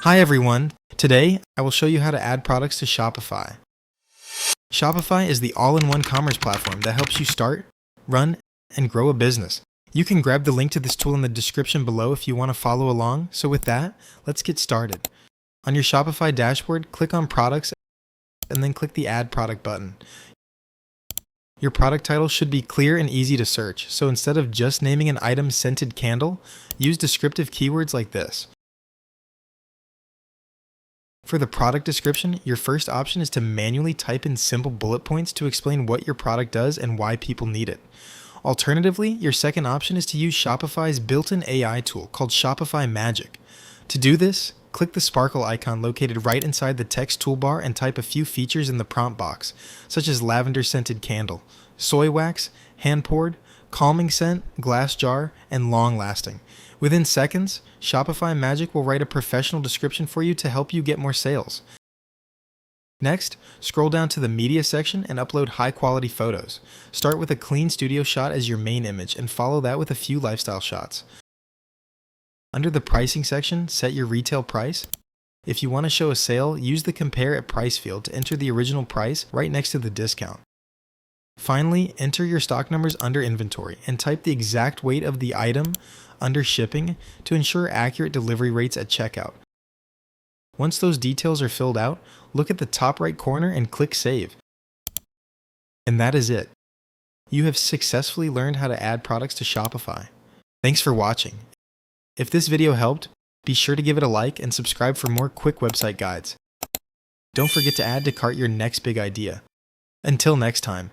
Hi everyone! Today, I will show you how to add products to Shopify. Shopify is the all-in-one commerce platform that helps you start, run, and grow a business. You can grab the link to this tool in the description below if you want to follow along. So with that, let's get started. On your Shopify dashboard, click on Products and then click the Add Product button. Your product title should be clear and easy to search, so instead of just naming an item scented candle, use descriptive keywords like this. For the product description, your first option is to manually type in simple bullet points to explain what your product does and why people need it. Alternatively, your second option is to use Shopify's built-in AI tool called Shopify Magic. To do this, click the sparkle icon located right inside the text toolbar and type a few features in the prompt box, such as lavender scented candle, soy wax, hand-poured, calming scent, glass jar, and long-lasting. Within seconds, Shopify Magic will write a professional description for you to help you get more sales. Next, scroll down to the media section and upload high-quality photos. Start with a clean studio shot as your main image and follow that with a few lifestyle shots. Under the pricing section, set your retail price. If you want to show a sale, use the Compare at Price field to enter the original price right next to the discount. Finally, enter your stock numbers under inventory and type the exact weight of the item under shipping to ensure accurate delivery rates at checkout. Once those details are filled out, look at the top right corner and click Save. And that is it. You have successfully learned how to add products to Shopify. Thanks for watching. If this video helped, be sure to give it a like and subscribe for more quick website guides. Don't forget to add to cart your next big idea. Until next time.